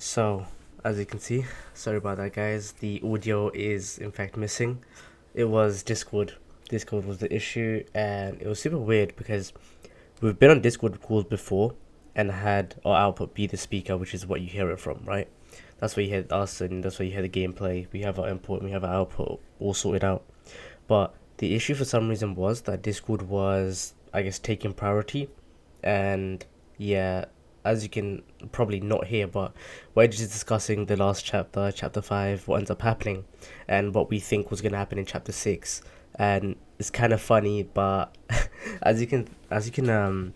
So, as you can see, sorry about that, guys. The audio is in fact missing. It was Discord. Discord was the issue, and it was super weird because we've been on Discord calls before and had our output be the speaker, which is what you hear it from, right? That's where you hear us, and that's where you hear the gameplay. We have our input, and we have our output all sorted out. But the issue for some reason was that Discord was, I guess, taking priority, and yeah, as you can probably not hear, but we're just discussing the last chapter, chapter 5, what ends up happening, and what we think was going to happen in chapter 6. And it's kind of funny, but as you can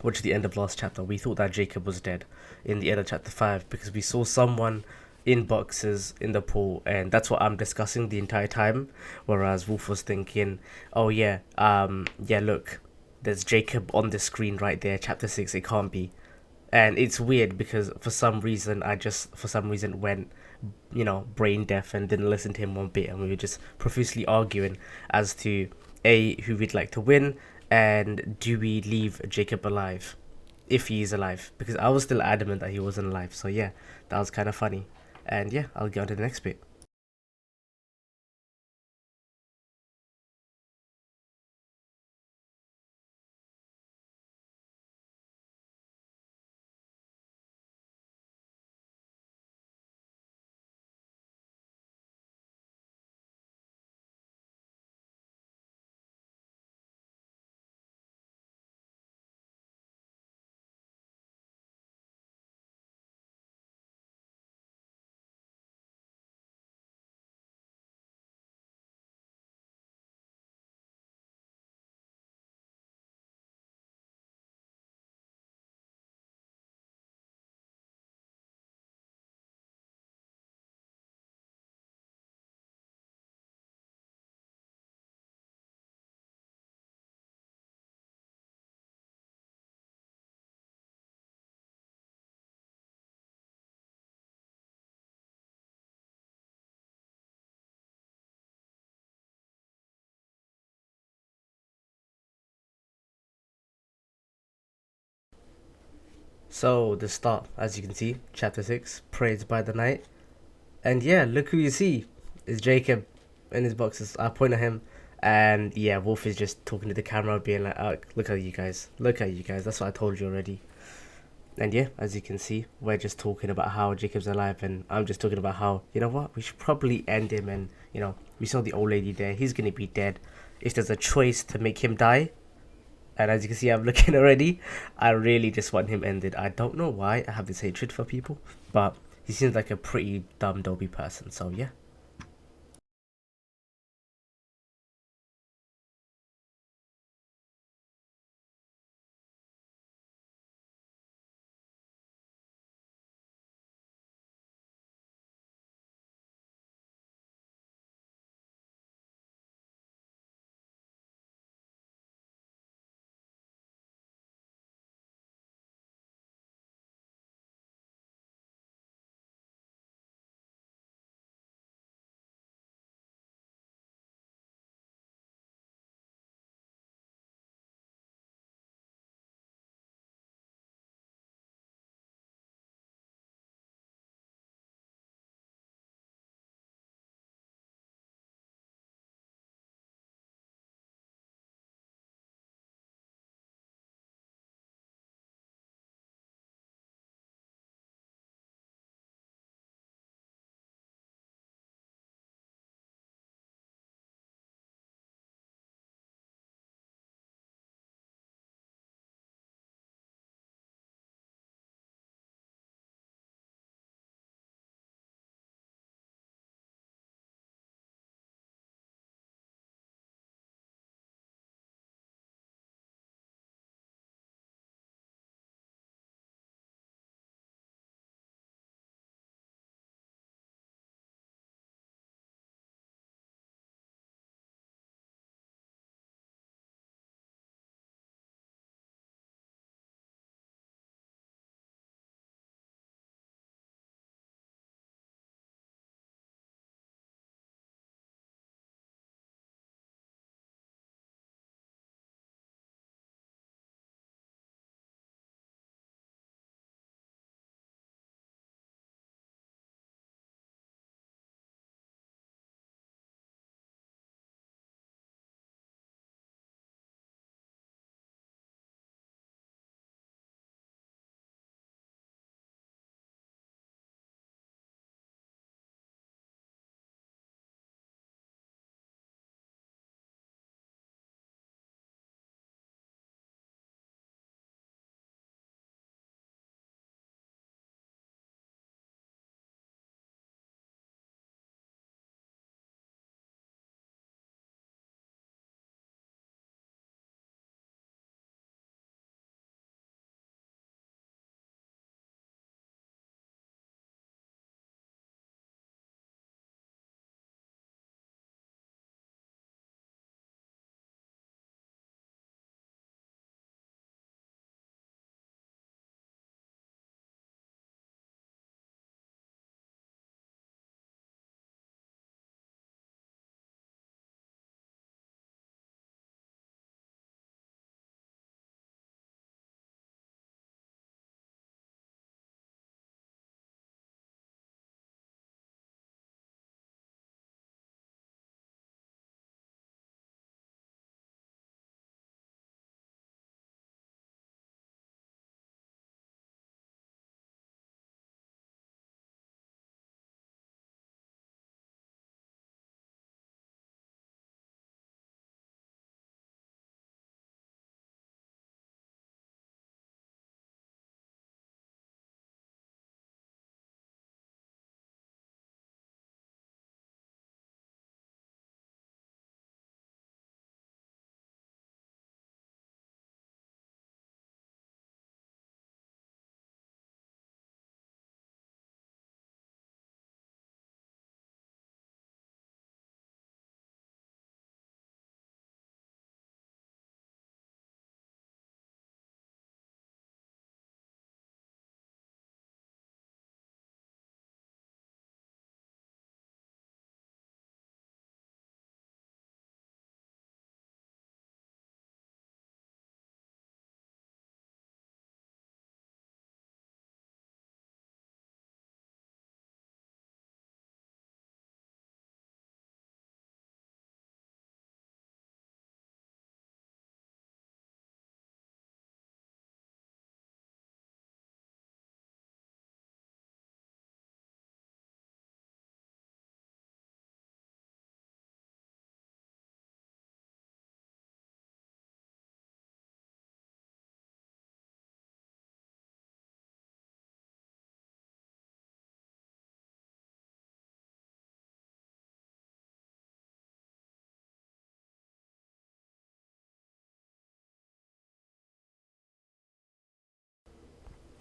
watch the end of last chapter, we thought that Jacob was dead in the end of chapter 5 because we saw someone in boxes in the pool, and that's what I'm discussing the entire time. Whereas Wolf was thinking, oh yeah, yeah, look, there's Jacob on the screen right there, chapter 6, it can't be. And it's weird because for some reason I just for some reason went, brain deaf and didn't listen to him one bit, and we were just profusely arguing as to a who we'd like to win, and do we leave Jacob alive if he is alive, because I was still adamant that he wasn't alive. So yeah, that was kind of funny. And yeah, I'll get on to the next bit. So the start, as you can see, chapter 6, praised by the night. And yeah, look who you see. It's Jacob in his boxes. I point at him, and yeah, Wolf is just talking to the camera, being like, oh, look at you guys. Look at you guys. That's what I told you already. And yeah, as you can see, we're just talking about how Jacob's alive, and I'm just talking about how, you know what, we should probably end him. And, we saw the old lady there. He's going to be dead. If there's a choice to make him die, and as you can see, I'm looking already, I really just want him ended. I don't know why I have this hatred for people, but he seems like a pretty dumb, dopey person. So yeah.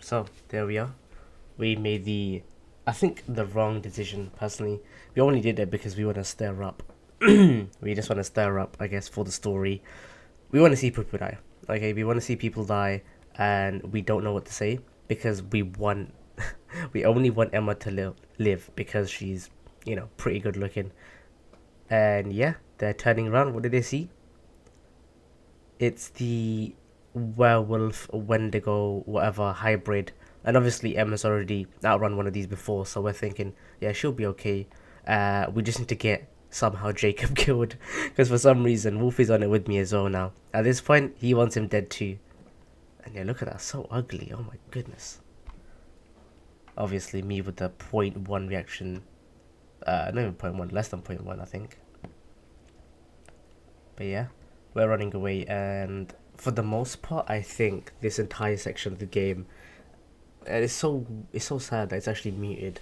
So there we are. We made I think the wrong decision personally. We only did it because we want to stir up. We just want to stir up, I guess, for the story. We want to see people die. Okay, we want to see people die, and we don't know what to say because we want, we only want Emma to live because she's, pretty good looking. And yeah, they're turning around. What did they see? It's the werewolf, Wendigo, whatever hybrid. And obviously Emma's already outrun one of these before, so we're thinking, yeah, she'll be okay. We just need to get somehow Jacob killed, because for some reason Wolf is on it with me as well now. At this point, he wants him dead too. And yeah, look at that, so ugly. Oh my goodness. Obviously, me with the 0.1 reaction. Not even 0.1, less than 0.1, I think. But yeah, we're running away, and for the most part, I think this entire section of the game, and it's so sad that it's actually muted.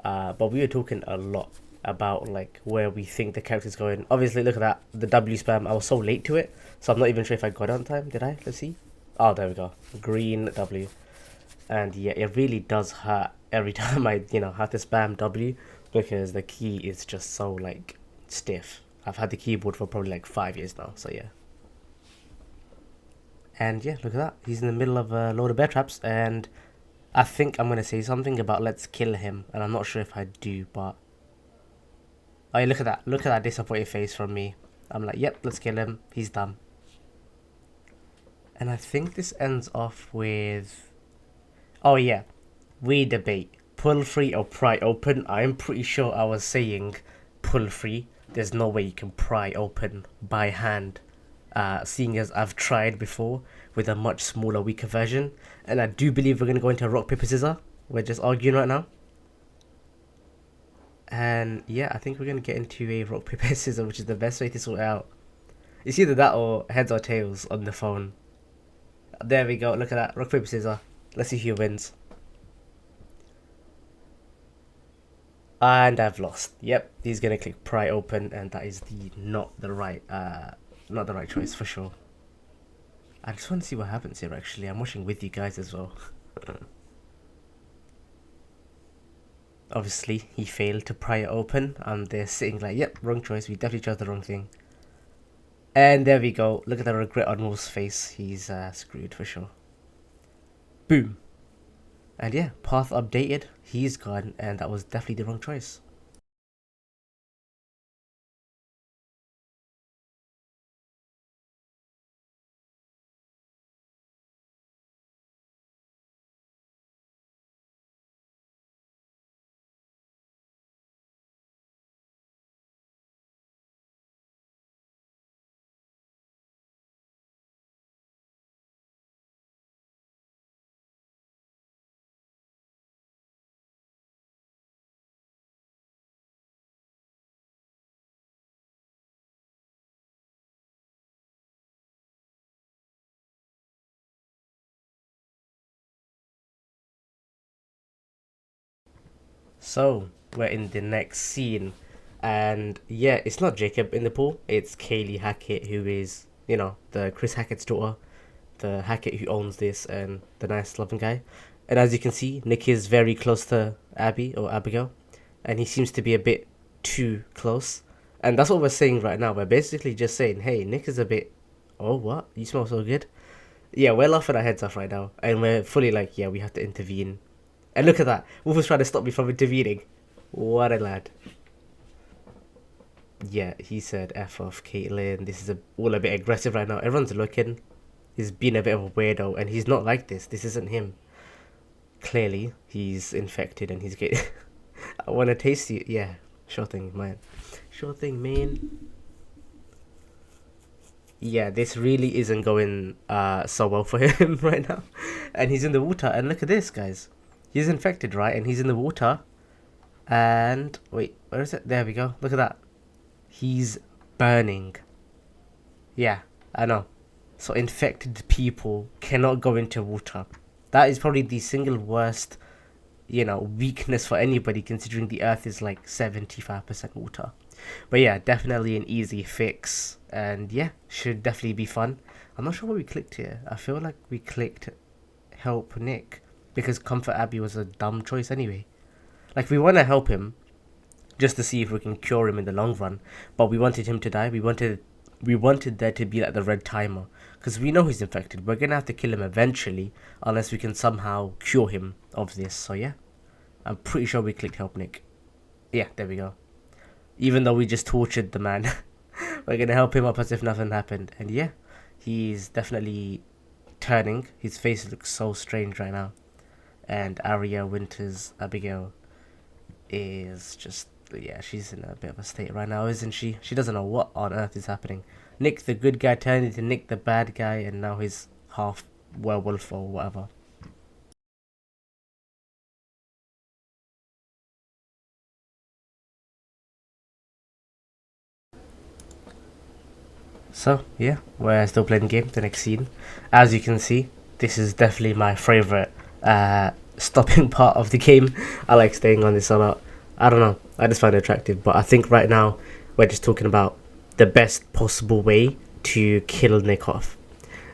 But we were talking a lot about like where we think the character's going. Obviously, look at that, the W spam. I was so late to it, so I'm not even sure if I got it on time. Did I? Let's see. Oh, there we go. Green W. And yeah, it really does hurt every time I have to spam W because the key is just so like stiff. I've had the keyboard for probably like 5 years now, so yeah. And yeah, look at that. He's in the middle of a load of bear traps, and I think I'm gonna say something about let's kill him, and I'm not sure if I do, but oh yeah, look at that. Look at that disappointed face from me. I'm like, yep, let's kill him. He's done. And I think this ends off with, oh yeah, we debate pull free or pry open. I'm pretty sure I was saying pull free. There's no way you can pry open by hand, seeing as I've tried before with a much smaller, weaker version. And I do believe we're going to go into rock, paper, scissors. We're just arguing right now. And yeah, I think we're going to get into a rock, paper, scissors, which is the best way to sort it out. It's either that or heads or tails on the phone. There we go, look at that, rock, paper, scissors. Let's see who wins. And I've lost. Yep, he's gonna click pry open, and that is not the right choice for sure. I just want to see what happens here. Actually, I'm watching with you guys as well. Obviously, he failed to pry it open. They're sitting like, yep, wrong choice. We definitely chose the wrong thing. And there we go. Look at the regret on Wolf's face. He's screwed for sure. Boom. And yeah, path updated, he's gone, and that was definitely the wrong choice. So, we're in the next scene, and yeah, it's not Jacob in the pool, it's Kaylee Hackett, who is, the Chris Hackett's daughter, the Hackett who owns this, and the nice loving guy. And as you can see, Nick is very close to Abby, or Abigail, and he seems to be a bit too close. And that's what we're saying right now. We're basically just saying, hey, Nick is a bit, oh, what? You smell so good? Yeah, we're laughing our heads off right now, and we're fully like, yeah, we have to intervene. And look at that. Wolf was trying to stop me from intervening. What a lad. Yeah, he said F off Caitlyn. This is all a bit aggressive right now. Everyone's looking. He's been a bit of a weirdo, and he's not like this. This isn't him. Clearly, he's infected and he's getting... I want to taste you. Yeah, sure thing, man. Sure thing, man. Yeah, this really isn't going so well for him right now. And he's in the water. And look at this, guys. He's infected, right? And he's in the water. And wait, where is it? There we go. Look at that. He's burning. Yeah, I know. So infected people cannot go into water. That is probably the single worst, weakness for anybody, considering the earth is like 75% water. But yeah, definitely an easy fix. And yeah, should definitely be fun. I'm not sure what we clicked here. I feel like we clicked help Nick. because Comfort Abbey was a dumb choice anyway. Like, we want to help him just to see if we can cure him in the long run, but we wanted him to die. We wanted there to be like the red timer, because we know he's infected. We're gonna have to kill him eventually, unless we can somehow cure him of this. So yeah, I'm pretty sure we clicked help Nick. Yeah, there we go. Even though we just tortured the man, we're gonna help him up as if nothing happened. And yeah, he's definitely turning. His face looks so strange right now. And Arya Winters Abigail is just, yeah, she's in a bit of a state right now, isn't she? She doesn't know what on earth is happening. Nick the good guy turned into Nick the bad guy, and now he's half werewolf or whatever. So yeah, we're still playing the game. The next scene, as you can see, this is definitely my favorite stopping part of the game. I like staying on this a lot. I don't know, I just find it attractive. But I think right now we're just talking about the best possible way to kill Nick off.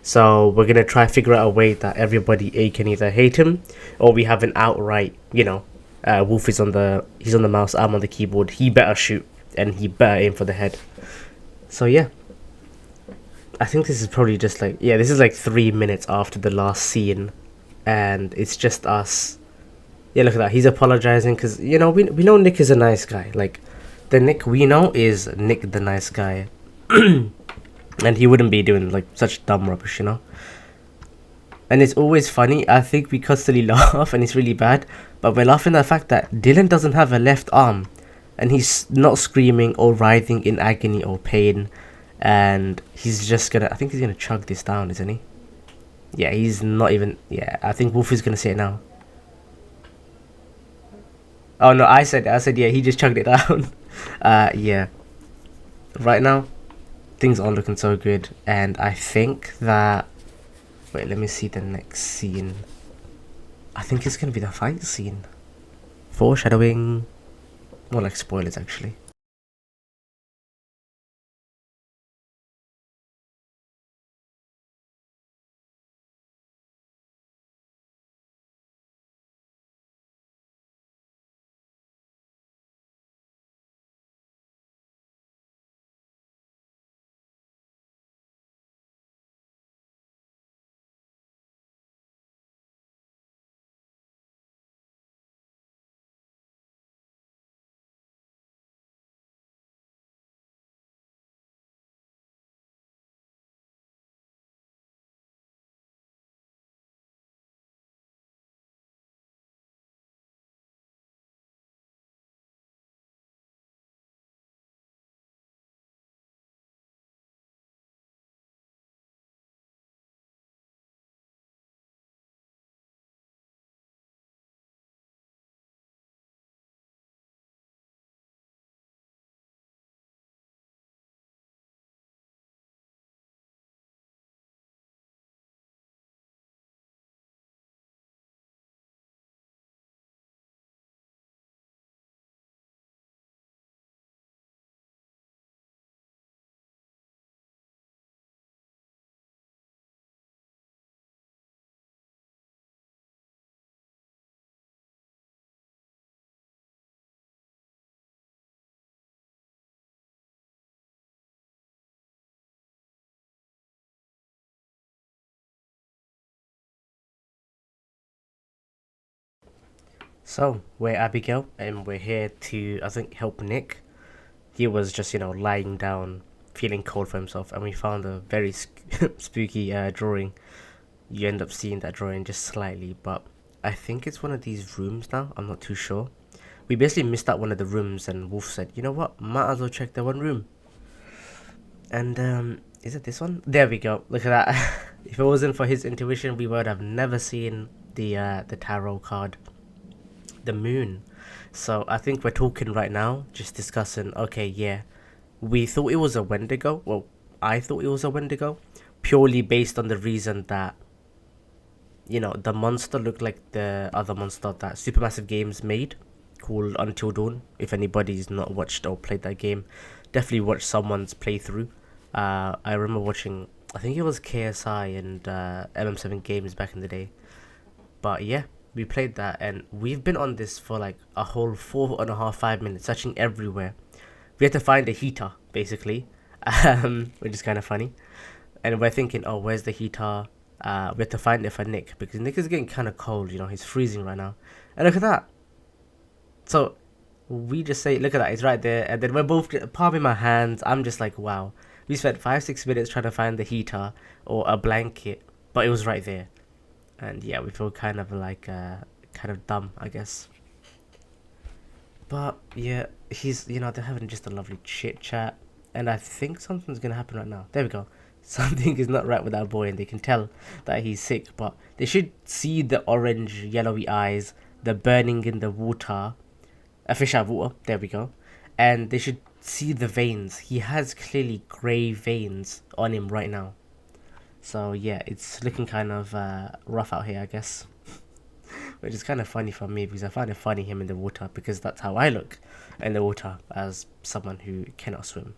So we're gonna try figure out a way that everybody can either hate him, or we have an outright, Wolf is on the mouse, I'm on the keyboard. He better shoot, and he better aim for the head. So yeah, I think this is probably just like, yeah, this is like 3 minutes after the last scene, and it's just us. Yeah, look at that. He's apologizing because we know Nick is a nice guy. Like, the Nick we know is Nick the nice guy, and he wouldn't be doing like such dumb rubbish. And it's always funny. I think we constantly laugh, and it's really bad, but we're laughing at the fact that Dylan doesn't have a left arm, and he's not screaming or writhing in agony or pain, and he's just gonna. I think he's gonna chug this down, isn't he? Yeah, he's not even. Yeah, I think Wolf is gonna say it now. Oh no, I said yeah. He just chugged it down. Yeah. Right now, things are looking so good, and I think that. Wait, let me see the next scene. I think it's gonna be the fight scene. Foreshadowing. More like spoilers, actually. So we're Abigail, and we're here to, I think, help Nick. He was just lying down, feeling cold for himself, and we found a very spooky drawing. You end up seeing that drawing just slightly, but I think it's one of these rooms now. I'm not too sure. We basically missed out one of the rooms, and Wolf said, "You know what? Might as well check the one room." And is it this one? There we go. Look at that. If it wasn't for his intuition, we would have never seen the tarot card, the moon. So I think we're talking right now, just discussing. Okay, yeah, we thought it was a Wendigo. Well, I thought it was a Wendigo, purely based on the reason that the monster looked like the other monster that Supermassive Games made, called Until Dawn. If anybody's not watched or played that game, definitely watch someone's playthrough. I remember watching, I think it was KSI and MM7 Games back in the day. But yeah, We played that, and we've been on this for like a whole 4.5, 5 minutes, searching everywhere. We had to find a heater, basically, which is kind of funny. And we're thinking, oh, where's the heater? We have to find it for Nick, because Nick is getting kind of cold, he's freezing right now. And look at that. So we just say, look at that, it's right there. And then we're both palming my hands. I'm just like, wow. We spent 5, 6 minutes trying to find the heater or a blanket, but it was right there. And yeah, we feel kind of like, kind of dumb, I guess. But yeah, they're having just a lovely chit chat. And I think something's gonna happen right now. There we go. Something is not right with that boy, and they can tell that he's sick. But they should see the orange, yellowy eyes, the burning in the water, a fish out of water. There we go. And they should see the veins. He has clearly grey veins on him right now. So yeah, it's looking kind of rough out here, I guess. Which is kind of funny for me, because I find it funny him in the water, because that's how I look in the water as someone who cannot swim.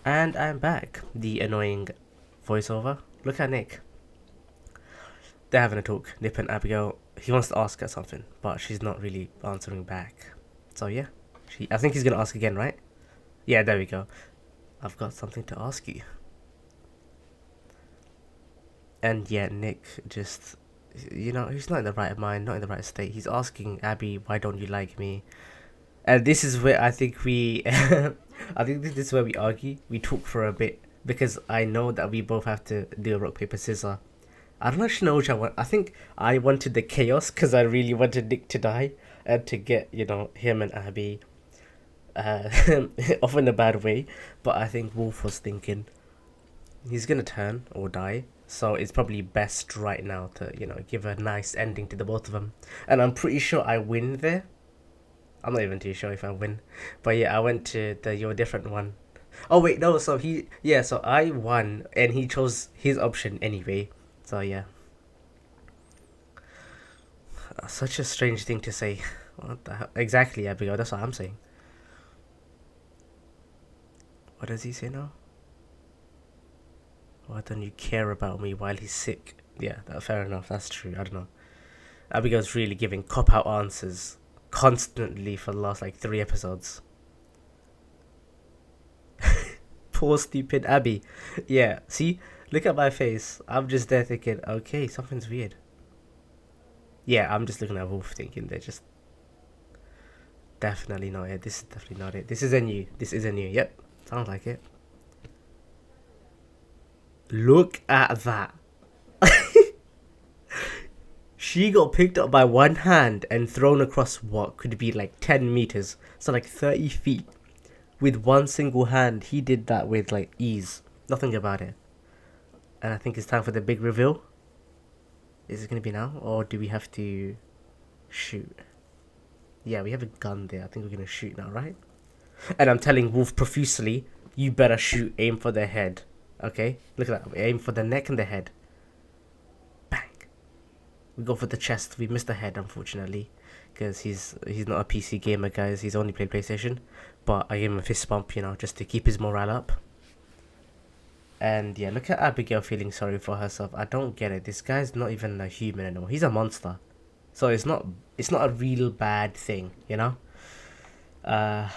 And I'm back. The annoying voiceover. Look at Nick. They're having a talk. Nip and Abigail. He wants to ask her something, but she's not really answering back. So yeah, I think he's gonna ask again, right? Yeah, there we go. I've got something to ask you. And yeah, Nick just, he's not in the right mind, not in the right state. He's asking Abby, why don't you like me? And this is where I think I think this is where we argue. We talk for a bit, because I know that we both have to do rock, paper, scissors. I don't actually know which I want. I think I wanted the chaos, because I really wanted Nick to die and to get, him and Abby uh, off in a bad way. But I think Wolf was thinking he's gonna turn or die. So it's probably best right now to, give a nice ending to the both of them. And I'm pretty sure I win there. I'm not even too sure if I win. But yeah, I went to the You're Different one. Oh wait, no, so I won and he chose his option anyway. So yeah. Such a strange thing to say. What the hell? Exactly, Abigail, that's what I'm saying. What does he say now? Why don't you care about me while he's sick? Yeah, fair enough, that's true, I don't know. Abigail's really giving cop-out answers constantly for the last like 3 episodes. Poor stupid Abby. Yeah, see? Look at my face. I'm just there thinking, okay, something's weird. Yeah, I'm just looking at Wolf thinking they're just definitely not it. This is definitely not it. This isn't you. This isn't you. Yep, sounds like it. Look at that. She got picked up by one hand and thrown across what could be like 10 meters, so like 30 feet. With one single hand, he did that with like ease. Nothing about it. And I think it's time for the big reveal. Is it going to be now, or do we have to shoot? Yeah, we have a gun there. I think we're going to shoot now, right? And I'm telling Wolf profusely, you better shoot, aim for the head. Okay? Look at that. We aim for the neck and the head. Bang. We go for the chest. We missed the head, unfortunately. Because he's not a PC gamer, guys. He's only played PlayStation. But I gave him a fist bump, you know, just to keep his morale up. And yeah, look at Abigail feeling sorry for herself. I don't get it. This guy's not even a human anymore. He's a monster. So it's not a real bad thing, you know? Uh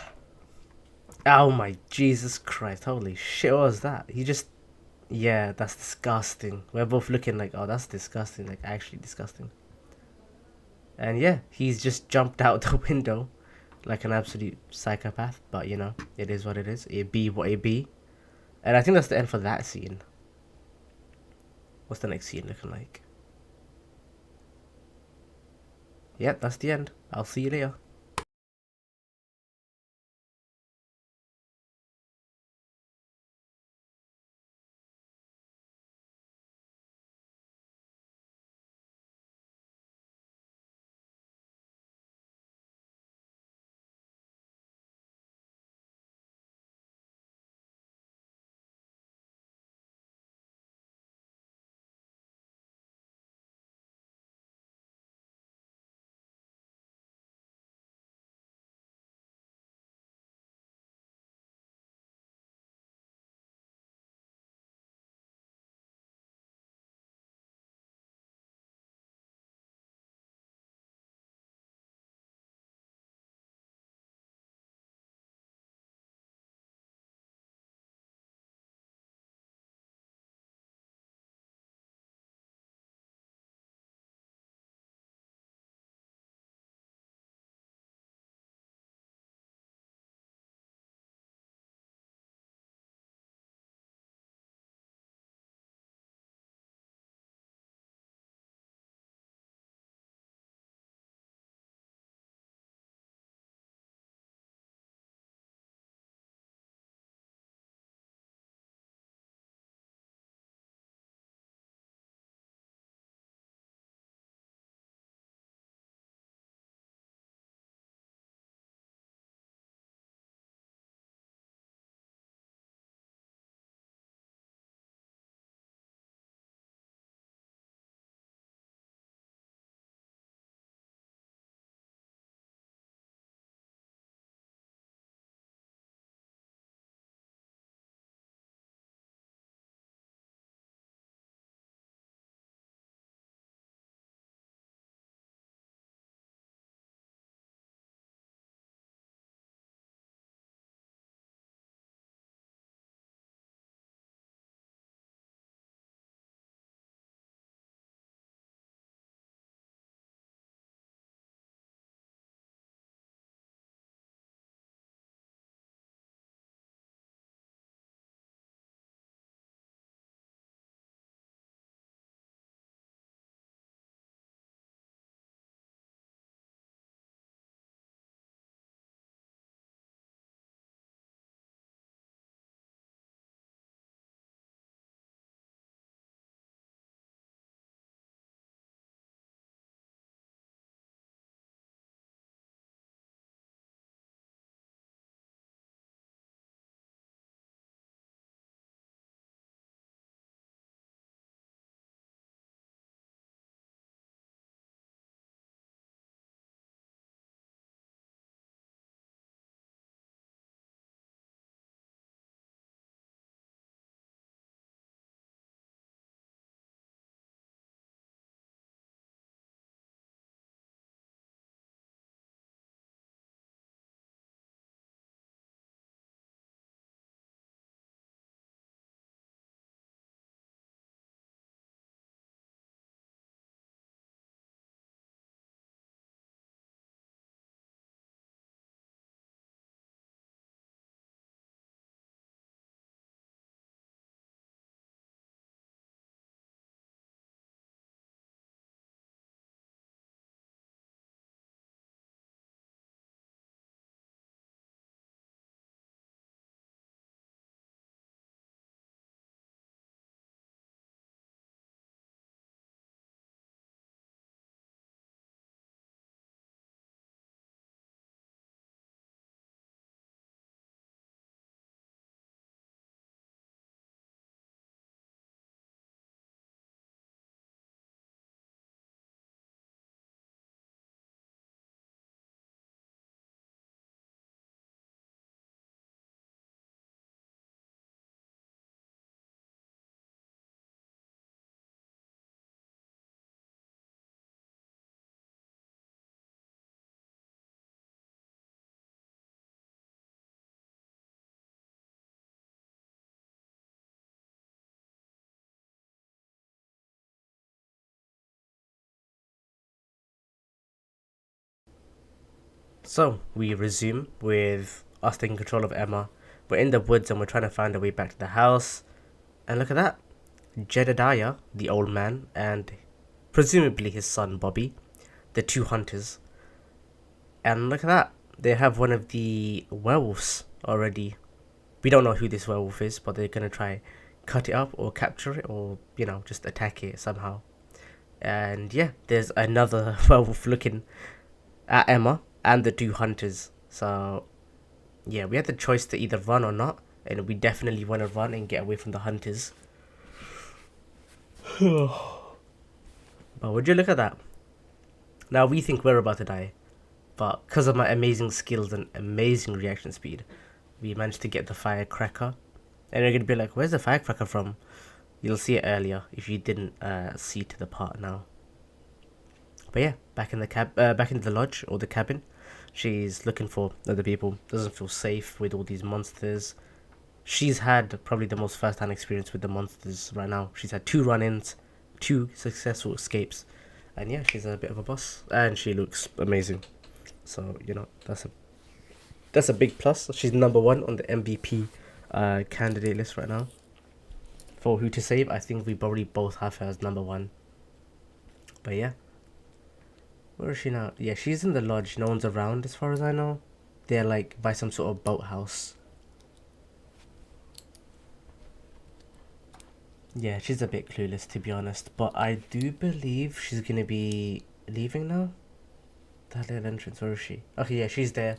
Oh my Jesus Christ, holy shit, what was that? He just Yeah, that's disgusting. We're both looking like, oh, that's disgusting, like actually disgusting. And yeah, he's just jumped out the window like an absolute psychopath, but you know, it is what it is. It be what it be. And I think that's the end for that scene. What's the next scene looking like? Yep, that's the end. I'll see you later. So we resume with us taking control of Emma. We're in the woods and we're trying to find our way back to the house. And look at that. Jedediah, the old man, and presumably his son Bobby, the two hunters. And look at that. They have one of the werewolves already. We don't know who this werewolf is, but they're gonna try cut it up or capture it or, just attack it somehow. And yeah, there's another werewolf looking at Emma and the two hunters. So yeah, we had the choice to either run or not, and we definitely want to run and get away from the hunters. But would you look at that? Now we think we're about to die, but because of my amazing skills and amazing reaction speed, we managed to get the firecracker. And you're gonna be like, where's the firecracker from? You'll see it earlier if you didn't see to the part now. But yeah, back in the back in the lodge or the cabin, she's looking for other people. Doesn't feel safe with all these monsters. She's had probably the most first-hand experience with the monsters right now. She's had 2 run-ins, 2 successful escapes, and yeah, she's a bit of a boss, and she looks amazing. So that's a big plus. She's number 1 on the MVP candidate list right now. For who to save, I think we probably both have her as number 1. But yeah. Where is she now? Yeah, she's in the lodge. No one's around as far as I know. They're like by some sort of boathouse. Yeah, she's a bit clueless to be honest. But I do believe she's going to be leaving now. That little entrance, where is she? Okay, yeah, she's there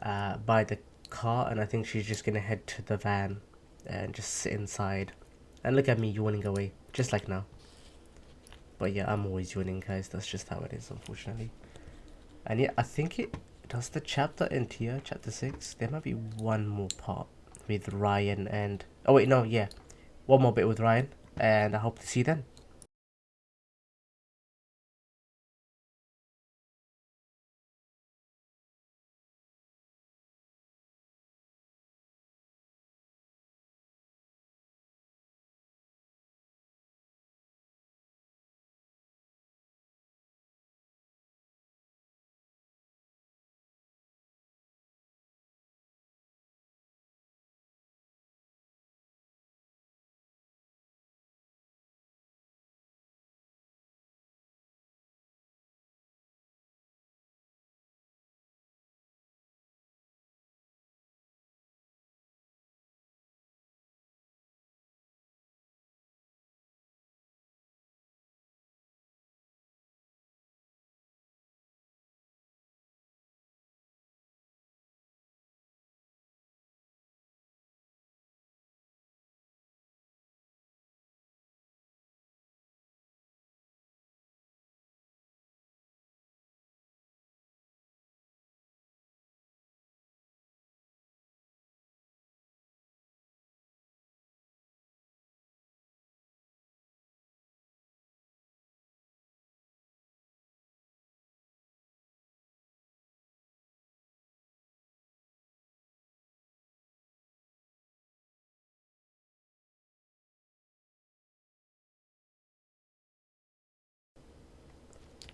by the car. And I think she's just going to head to the van and just sit inside. And look at me yawning away, just like now. But yeah, I'm always yawning, guys. That's just how it is, unfortunately. And yeah, I think it does the chapter end here, chapter 6. There might be one more part with Ryan and... Oh, wait, no, yeah. One more bit with Ryan. And I hope to see you then.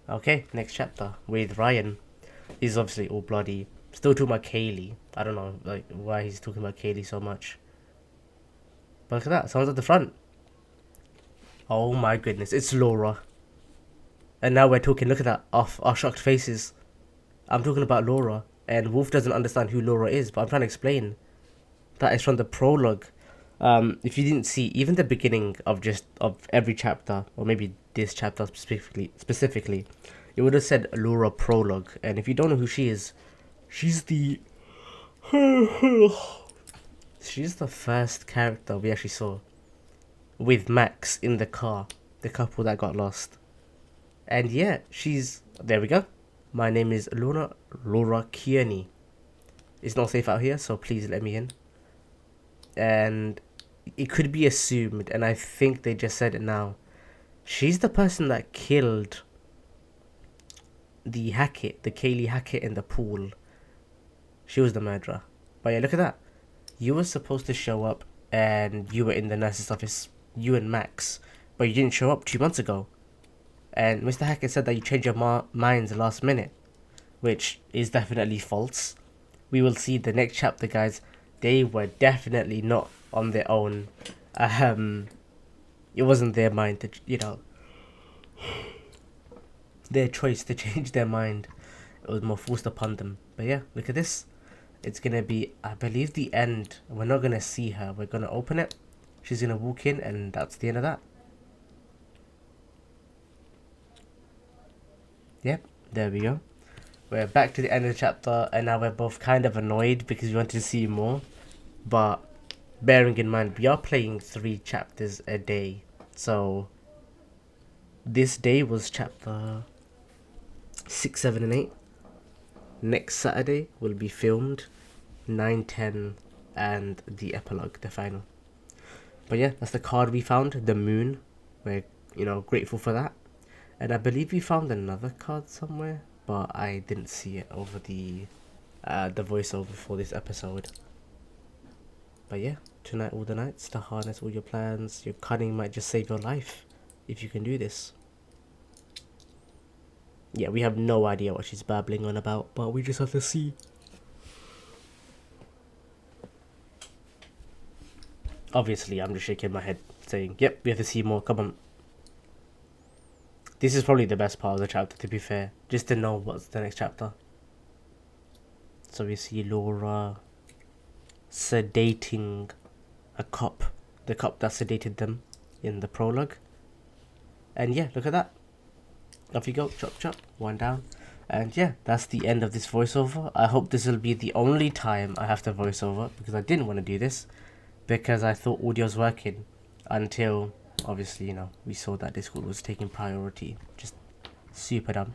Okay, next chapter with Ryan. He's obviously all bloody. Still talking about Kaylee. I don't know like why he's talking about Kaylee so much. But look at that, someone's at the front. Oh my goodness, it's Laura. And now we're talking, look at that, off our shocked faces. I'm talking about Laura. And Wolf doesn't understand who Laura is, but I'm trying to explain. That is from the prologue. If you didn't see, even the beginning of every chapter, or maybe this chapter specifically, it would have said Laura prologue. And if you don't know who she is, she's the she's the first character we actually saw with Max in the car, the couple that got lost. And yeah, there we go. My name is Laura Kearney. It's not safe out here, so please let me in. And it could be assumed, and I think they just said it now, she's the person that killed the Kaylee Hackett in the pool. She was the murderer. But yeah, look at that. You were supposed to show up, and you were in the nurse's office, you and Max, but you didn't show up 2 months ago. And Mr. Hackett said that you changed your minds last minute which is definitely false. We will see the next chapter, guys. They were definitely not on their own. It wasn't their mind to, their choice to change their mind. It was more forced upon them. But yeah, look at this. It's gonna be, I believe, the end. We're not gonna see her. We're gonna open it. She's gonna walk in, and that's the end of that. Yep, there we go. We're back to the end of the chapter, and now we're both kind of annoyed because we wanted to see more. But bearing in mind, we are playing 3 chapters a day. So this day was chapter 6, 7, and 8. Next Saturday will be filmed 9, 10, and the epilogue, the final. But yeah, that's the card we found, the moon. We're, grateful for that. And I believe we found another card somewhere, but I didn't see it over the voiceover for this episode. But yeah, tonight all the nights to harness all your plans. Your cunning might just save your life if you can do this. Yeah, we have no idea what she's babbling on about, but we just have to see. Obviously, I'm just shaking my head, saying, yep, we have to see more, come on. This is probably the best part of the chapter, to be fair, just to know what's the next chapter. So we see Laura sedating a cop, the cop that sedated them in the prologue. And yeah, look at that. Off you go, chop chop, one down. And yeah, that's the end of this voiceover. I hope this will be the only time I have to voiceover, because I didn't want to do this, because I thought audio's working until obviously, we saw that Discord was taking priority. Just super dumb.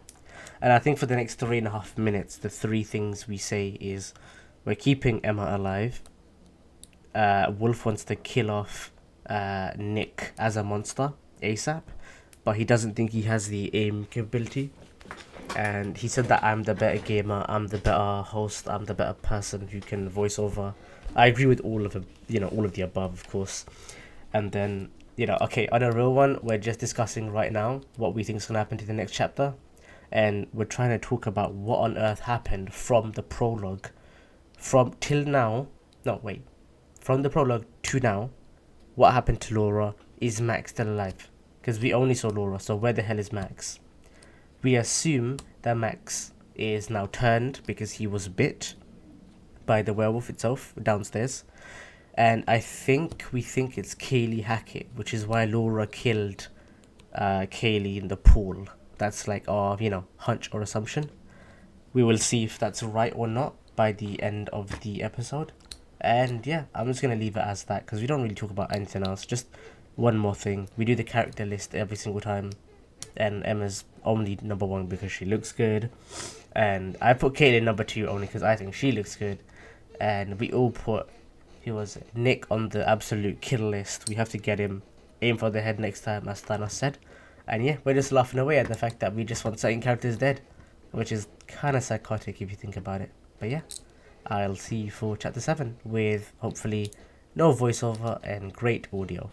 And I think for the next 3.5 minutes, the 3 things we say is we're keeping Emma alive. Wolf wants to kill off Nick as a monster ASAP, but he doesn't think he has the aim capability. And he said that I'm the better gamer, I'm the better host, I'm the better person who can voice over. I agree with all of them, all of the above, of course. And then, okay, on a real one, we're just discussing right now what we think is going to happen to the next chapter. And we're trying to talk about what on earth happened from the prologue. From the prologue to now, what happened to Laura? Is Max still alive? Because we only saw Laura, so where the hell is Max? We assume that Max is now turned because he was bit by the werewolf itself downstairs. And we think it's Kaylee Hackett, which is why Laura killed Kaylee in the pool. That's like our, hunch or assumption. We will see if that's right or not by the end of the episode. And yeah, I'm just going to leave it as that, because we don't really talk about anything else. Just one more thing. We do the character list every single time. And Emma's only number 1 because she looks good. And I put Kaylee number 2 only because I think she looks good. And we all put... He was Nick on the absolute kill list. We have to get him. Aim for the head next time, as Thanos said. And yeah, we're just laughing away at the fact that we just want certain characters dead, which is kind of psychotic if you think about it. But yeah, I'll see you for chapter 7 with hopefully no voiceover and great audio.